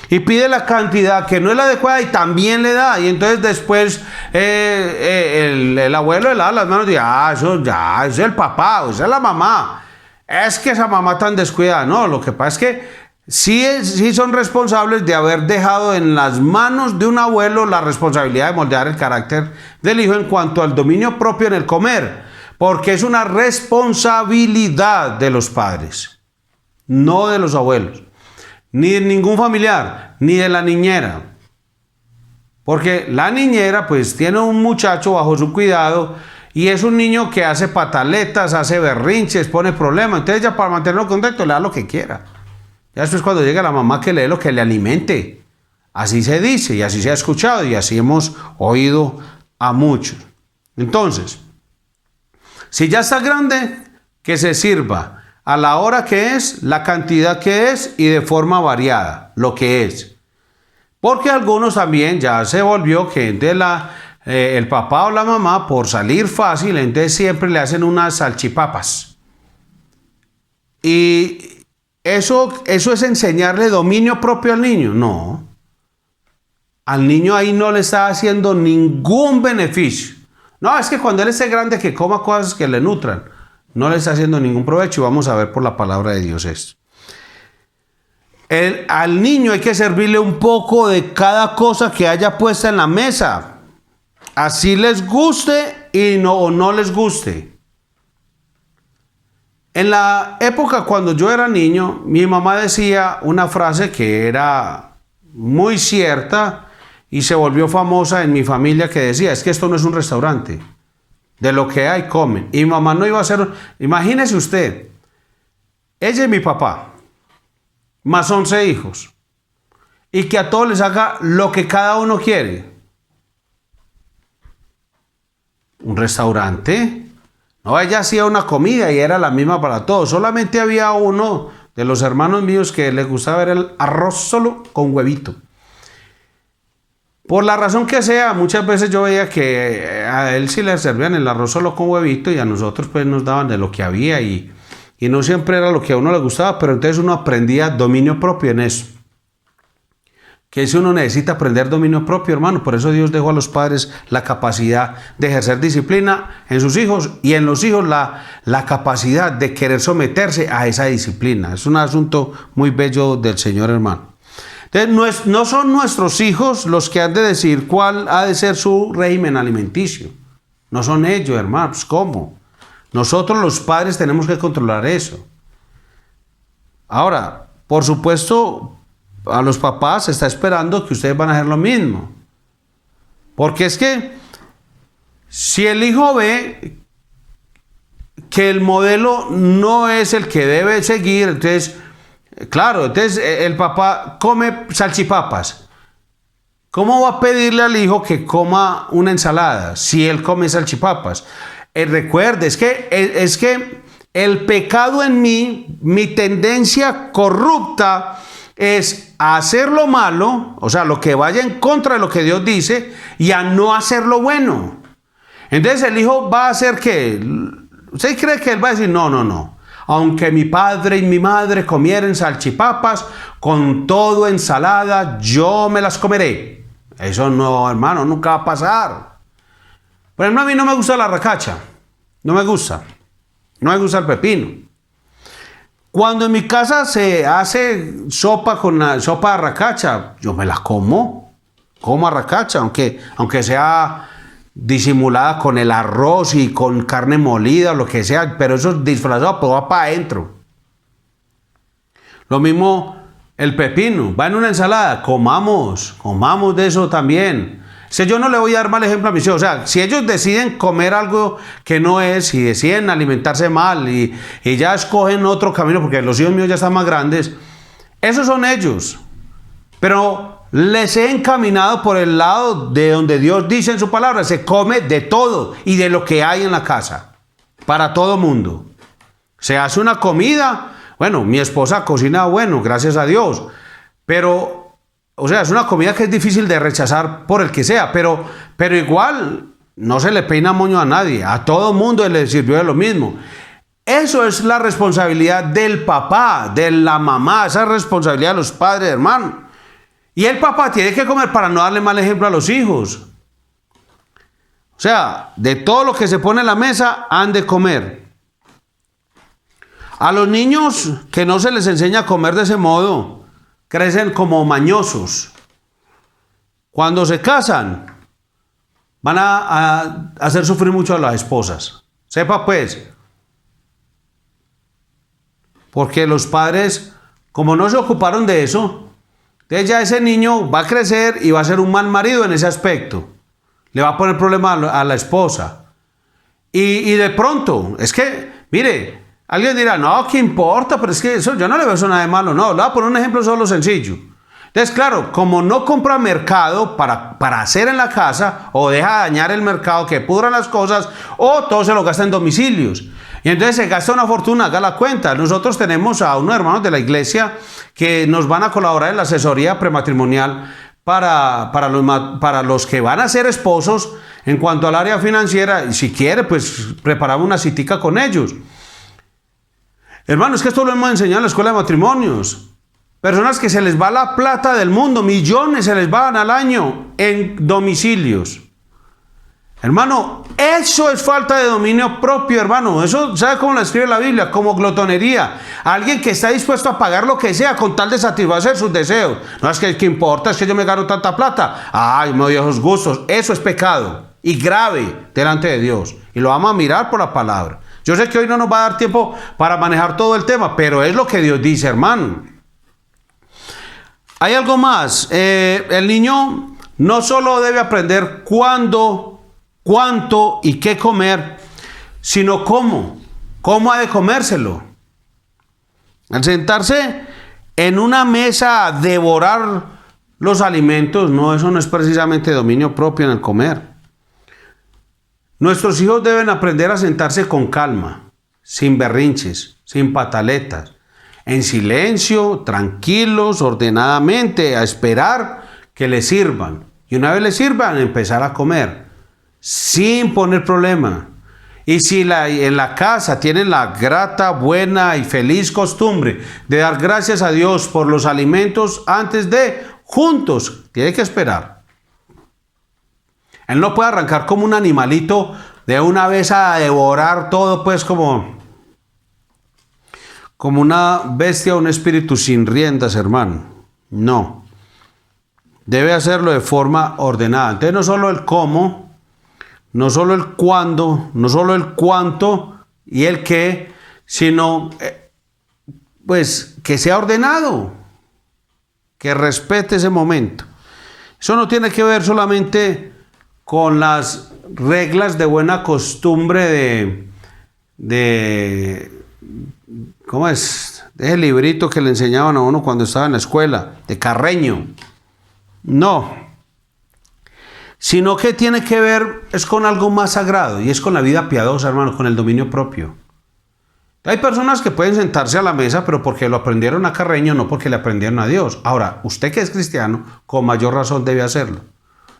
Y pide la cantidad que no es la adecuada y también le da. Y entonces después el abuelo le da las manos y dice, eso ya, es el papá, o sea, es la mamá. Es que esa mamá tan descuidada. No, lo que pasa es que sí son responsables de haber dejado en las manos de un abuelo la responsabilidad de moldear el carácter del hijo en cuanto al dominio propio en el comer. Porque es una responsabilidad de los padres, no de los abuelos. Ni de ningún familiar, ni de la niñera. Porque la niñera pues tiene un muchacho bajo su cuidado y es un niño que hace pataletas, hace berrinches, pone problemas. Entonces ella, para mantenerlo contento, le da lo que quiera. Ya después cuando llega la mamá, que le dé lo que le alimente. Así se dice y así se ha escuchado y así hemos oído a muchos. Entonces, si ya está grande, que se sirva a la hora que es, la cantidad que es y de forma variada, lo que es. Porque algunos también ya se volvió que el papá o la mamá, por salir fácil, entonces siempre le hacen unas salchipapas. Y eso es enseñarle dominio propio al niño. No. Al niño ahí no le está haciendo ningún beneficio. No, es que cuando él esté grande que coma cosas que le nutran. No le está haciendo ningún provecho y vamos a ver por la palabra de Dios esto. Al niño hay que servirle un poco de cada cosa que haya puesta en la mesa. Así les guste o no les guste. En la época cuando yo era niño, mi mamá decía una frase que era muy cierta y se volvió famosa en mi familia, que decía, es que esto no es un restaurante. De lo que hay, comen. Y mi mamá no iba a hacer... Imagínese usted, ella y mi papá, más 11 hijos, y que a todos les haga lo que cada uno quiere. ¿Un restaurante? No, ella hacía una comida y era la misma para todos. Solamente había uno de los hermanos míos que le gustaba ver el arroz solo con huevito. Por la razón que sea, muchas veces yo veía que a él sí le servían el arroz solo con huevito y a nosotros pues nos daban de lo que había y no siempre era lo que a uno le gustaba, pero entonces uno aprendía dominio propio en eso. Que si uno necesita aprender dominio propio, hermano, por eso Dios dejó a los padres la capacidad de ejercer disciplina en sus hijos y en los hijos la capacidad de querer someterse a esa disciplina. Es un asunto muy bello del Señor, hermano. Entonces, no son nuestros hijos los que han de decir cuál ha de ser su régimen alimenticio. No son ellos, hermanos. ¿Cómo? Nosotros los padres tenemos que controlar eso. Ahora, por supuesto, a los papás se está esperando que ustedes van a hacer lo mismo. Porque es que si el hijo ve que el modelo no es el que debe seguir, entonces... Claro, entonces el papá come salchipapas. ¿Cómo va a pedirle al hijo que coma una ensalada si él come salchipapas? Recuerde, es que el pecado en mí, mi tendencia corrupta es a hacer lo malo, o sea, lo que vaya en contra de lo que Dios dice, y a no hacer lo bueno. Entonces el hijo va a hacer que... ¿Usted cree que él va a decir no? aunque mi padre y mi madre comieren salchipapas, con todo ensalada yo me las comeré. Eso no, hermano, nunca va a pasar. Por ejemplo, a mí no me gusta la racacha. No me gusta. No me gusta el pepino. Cuando en mi casa se hace sopa con la sopa de racacha, yo me la como. Como racacha, aunque sea disimulada con el arroz y con carne molida o lo que sea, pero eso es disfrazado, pues va para adentro. Lo mismo el pepino, va en una ensalada, comamos de eso también. Si yo no le voy a dar mal ejemplo a mis hijos, o sea, si ellos deciden comer algo que no es, y deciden alimentarse mal y ya escogen otro camino, porque los hijos míos ya están más grandes, esos son ellos. Pero les he encaminado por el lado de donde Dios dice en su palabra, se come de todo y de lo que hay en la casa, para todo mundo. Se hace una comida, bueno, mi esposa cocina bueno, gracias a Dios, pero, o sea, es una comida que es difícil de rechazar por el que sea, pero igual no se le peina moño a nadie, a todo mundo le sirvió de lo mismo. Eso es la responsabilidad del papá, de la mamá, esa es responsabilidad de los padres, hermano. Y el papá tiene que comer para no darle mal ejemplo a los hijos. O sea, de todo lo que se pone en la mesa, han de comer. A los niños que no se les enseña a comer de ese modo, crecen como mañosos. Cuando se casan, van a hacer sufrir mucho a las esposas. Sepa pues. Porque los padres, como no se ocuparon de eso, entonces ya ese niño va a crecer y va a ser un mal marido en ese aspecto. Le va a poner problema a la esposa. Y de pronto, es que, mire, alguien dirá, no, ¿qué importa? Pero es que eso, yo no le veo eso nada de malo. No, le voy a poner un ejemplo solo sencillo. Entonces, claro, como no compra mercado para hacer en la casa, o deja dañar el mercado, que pudran las cosas, o todo se lo gasta en domicilios. Y entonces se gasta una fortuna, haga la cuenta. Nosotros tenemos a unos hermanos de la iglesia que nos van a colaborar en la asesoría prematrimonial para los que van a ser esposos en cuanto al área financiera. Y si quiere, pues preparamos una citica con ellos. Hermanos, es que esto lo hemos enseñado en la escuela de matrimonios. Personas que se les va la plata del mundo, millones se les van al año en domicilios. Hermano, eso es falta de dominio propio, hermano. Eso, ¿sabe cómo lo escribe la Biblia? Como glotonería. Alguien que está dispuesto a pagar lo que sea con tal de satisfacer sus deseos. No es que importa, es que yo me gano tanta plata. Ay, me doy esos gustos. Eso es pecado y grave delante de Dios. Y lo vamos a mirar por la palabra. Yo sé que hoy no nos va a dar tiempo para manejar todo el tema, pero es lo que Dios dice, hermano. Hay algo más. El niño no solo debe aprender cuándo, cuánto y qué comer, sino cómo ha de comérselo. Al sentarse en una mesa a devorar los alimentos, no, eso no es precisamente dominio propio en el comer. Nuestros hijos deben aprender a sentarse con calma, sin berrinches, sin pataletas, en silencio, tranquilos, ordenadamente, a esperar que les sirvan. Y una vez les sirvan, empezar a comer, sin poner problema. Y si en la casa tienen la grata, buena y feliz costumbre de dar gracias a Dios por los alimentos antes de juntos, tiene que esperar. Él no puede arrancar como un animalito de una vez a devorar todo, pues como una bestia o un espíritu sin riendas, hermano. No. Debe hacerlo de forma ordenada. Entonces no solo el cómo, no solo el cuándo, no solo el cuánto y el qué, sino pues que sea ordenado, que respete ese momento. Eso no tiene que ver solamente con las reglas de buena costumbre ¿cómo es? De ese librito que le enseñaban a uno cuando estaba en la escuela, de Carreño. No. Sino que tiene que ver, es con algo más sagrado, y es con la vida piadosa, hermano, con el dominio propio. Hay personas que pueden sentarse a la mesa, pero porque lo aprendieron a Carreño, no porque le aprendieron a Dios. Ahora, usted que es cristiano, con mayor razón debe hacerlo.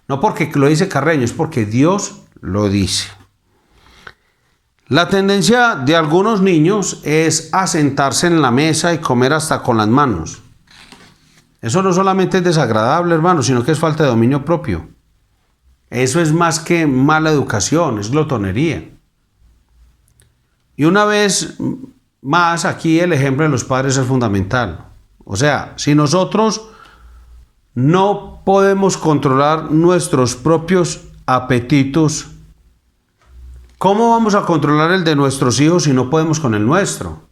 No porque lo dice Carreño, es porque Dios lo dice. La tendencia de algunos niños es a sentarse en la mesa y comer hasta con las manos. Eso no solamente es desagradable, hermano, sino que es falta de dominio propio. Eso es más que mala educación, es glotonería. Y una vez más, aquí el ejemplo de los padres es fundamental. O sea, si nosotros no podemos controlar nuestros propios apetitos, ¿cómo vamos a controlar el de nuestros hijos si no podemos con el nuestro?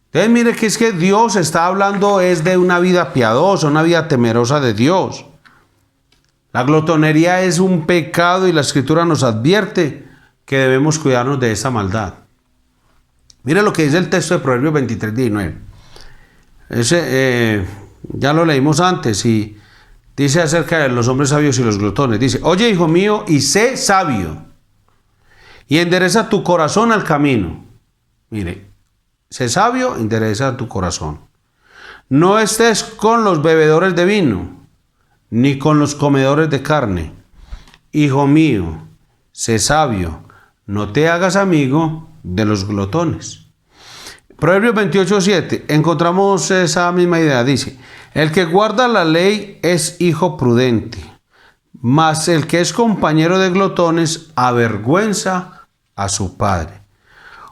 Entonces mire que es que Dios está hablando es de una vida piadosa, una vida temerosa de Dios. La glotonería es un pecado y la Escritura nos advierte que debemos cuidarnos de esa maldad. Mire lo que dice el texto de Proverbios 23:19. Ya lo leímos antes y dice acerca de los hombres sabios y los glotones. Dice, oye, hijo mío, y sé sabio, y endereza tu corazón al camino. Mire, sé sabio, endereza tu corazón. No estés con los bebedores de vino, ni con los comedores de carne. Hijo mío, sé sabio, no te hagas amigo de los glotones. Proverbios 28:7, encontramos esa misma idea. Dice, el que guarda la ley es hijo prudente, mas el que es compañero de glotones avergüenza a su padre.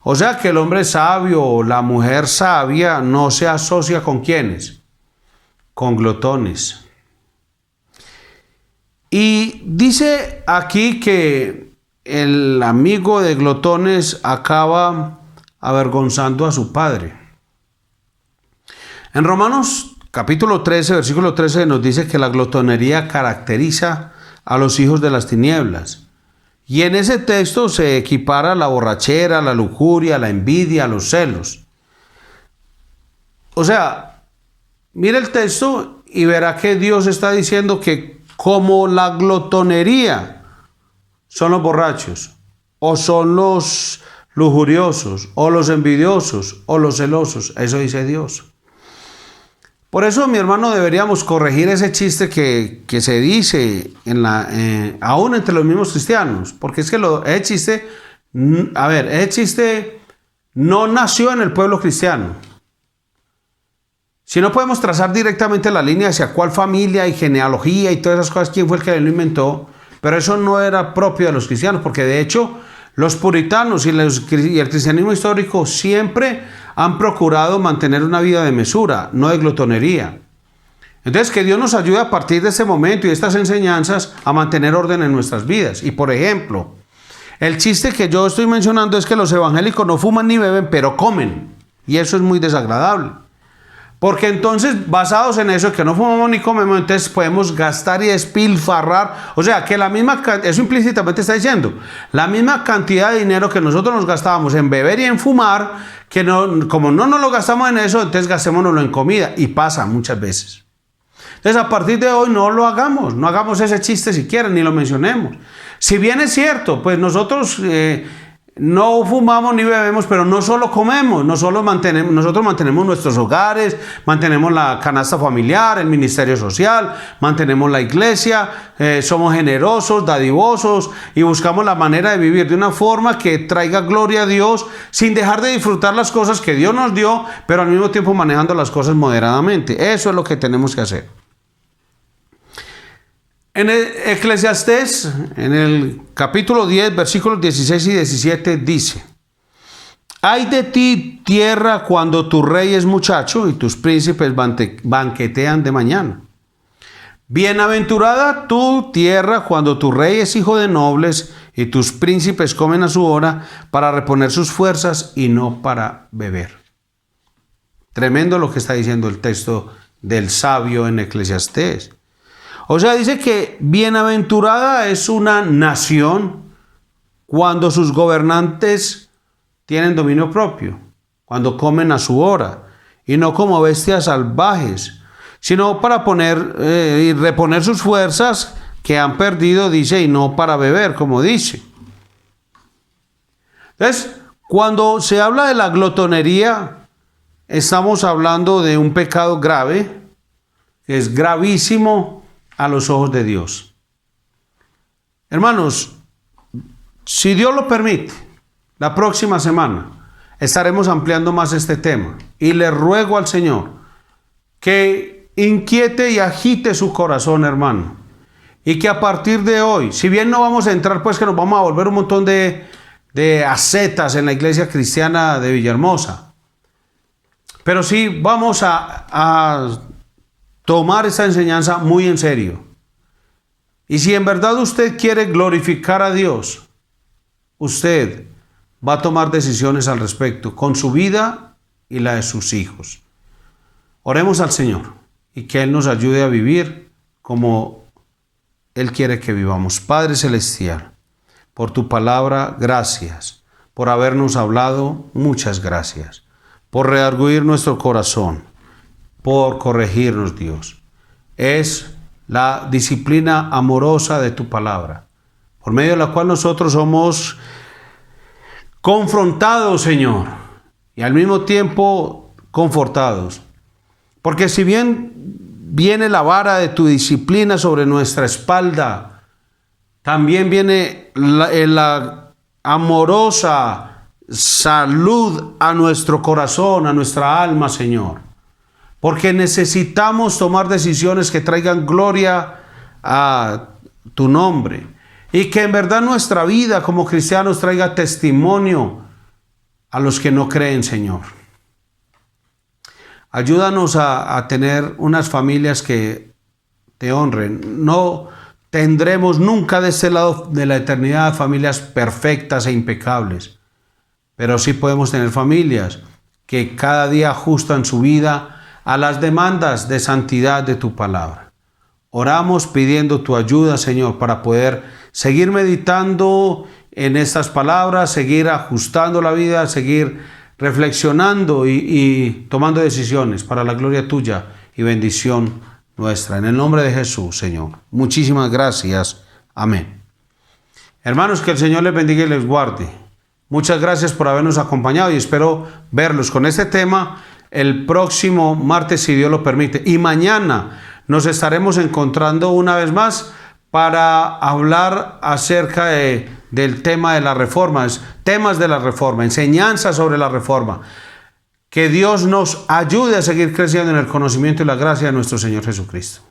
O sea que el hombre sabio o la mujer sabia no se asocia con ¿quiénes? Con glotones. Y dice aquí que el amigo de glotones acaba avergonzando a su padre. En Romanos capítulo 13, versículo 13 nos dice que la glotonería caracteriza a los hijos de las tinieblas. Y en ese texto se equipara la borrachera, la lujuria, la envidia, los celos. O sea, mire el texto y verá que Dios está diciendo que como la glotonería son los borrachos, o son los lujuriosos, o los envidiosos, o los celosos. Eso dice Dios. Por eso, mi hermano, deberíamos corregir ese chiste que se dice aún entre los mismos cristianos. Porque es que ese chiste no nació en el pueblo cristiano. Si no podemos trazar directamente la línea hacia cuál familia y genealogía y todas esas cosas, quién fue el que lo inventó, pero eso no era propio de los cristianos, porque de hecho los puritanos y el cristianismo histórico siempre han procurado mantener una vida de mesura, no de glotonería. Entonces, que Dios nos ayude a partir de este momento y de estas enseñanzas a mantener orden en nuestras vidas. Y por ejemplo, el chiste que yo estoy mencionando es que los evangélicos no fuman ni beben, pero comen. Y eso es muy desagradable. Porque entonces, basados en eso, que no fumamos ni comemos, entonces podemos gastar y despilfarrar. O sea, que eso implícitamente está diciendo, la misma cantidad de dinero que nosotros nos gastábamos en beber y en fumar, que como no nos lo gastamos en eso, entonces gastémonoslo en comida. Y pasa muchas veces. Entonces, a partir de hoy no lo hagamos, no hagamos ese chiste siquiera, ni lo mencionemos. Si bien es cierto, pues nosotros no fumamos ni bebemos, pero no solo comemos, nosotros mantenemos nuestros hogares, mantenemos la canasta familiar, el ministerio social, mantenemos la iglesia, somos generosos, dadivosos y buscamos la manera de vivir de una forma que traiga gloria a Dios sin dejar de disfrutar las cosas que Dios nos dio, pero al mismo tiempo manejando las cosas moderadamente. Eso es lo que tenemos que hacer. En el Eclesiastés, en el capítulo 10, versículos 16 y 17 dice, ay de ti, tierra, cuando tu rey es muchacho y tus príncipes banquetean de mañana. Bienaventurada tu tierra cuando tu rey es hijo de nobles y tus príncipes comen a su hora para reponer sus fuerzas y no para beber. Tremendo lo que está diciendo el texto del sabio en Eclesiastés. O sea, dice que bienaventurada es una nación cuando sus gobernantes tienen dominio propio, cuando comen a su hora, y no como bestias salvajes, sino para y reponer sus fuerzas que han perdido, dice, y no para beber, como dice. Entonces, cuando se habla de la glotonería, estamos hablando de un pecado grave, que es gravísimo a los ojos de Dios. Hermanos, si Dios lo permite, la próxima semana estaremos ampliando más este tema. Y le ruego al Señor que inquiete y agite su corazón, hermano. Y que a partir de hoy, si bien no vamos a entrar, pues que nos vamos a volver un montón de ascetas en la iglesia cristiana de Villahermosa. Pero sí vamos a tomar esta enseñanza muy en serio. Y si en verdad usted quiere glorificar a Dios, usted va a tomar decisiones al respecto con su vida y la de sus hijos. Oremos al Señor y que Él nos ayude a vivir como Él quiere que vivamos. Padre Celestial, por tu palabra, gracias. Por habernos hablado, muchas gracias. Por redarguir nuestro corazón, por corregirnos, Dios. Es la disciplina amorosa de tu palabra, por medio de la cual nosotros somos confrontados, Señor, y al mismo tiempo confortados. Porque si bien viene la vara de tu disciplina sobre nuestra espalda, también viene la amorosa salud a nuestro corazón, a nuestra alma, Señor. Porque necesitamos tomar decisiones que traigan gloria a tu nombre. Y que en verdad nuestra vida como cristianos traiga testimonio a los que no creen, Señor. Ayúdanos a tener unas familias que te honren. No tendremos nunca de este lado de la eternidad familias perfectas e impecables. Pero sí podemos tener familias que cada día ajustan su vida a las demandas de santidad de tu palabra. Oramos pidiendo tu ayuda, Señor, para poder seguir meditando en estas palabras, seguir ajustando la vida, seguir reflexionando y tomando decisiones para la gloria tuya y bendición nuestra. En el nombre de Jesús, Señor. Muchísimas gracias. Amén. Hermanos, que el Señor les bendiga y les guarde. Muchas gracias por habernos acompañado y espero verlos con este tema el próximo martes, si Dios lo permite. Y mañana nos estaremos encontrando una vez más para hablar acerca del tema de las reformas, temas de la reforma, enseñanzas sobre la reforma. Que Dios nos ayude a seguir creciendo en el conocimiento y la gracia de nuestro Señor Jesucristo.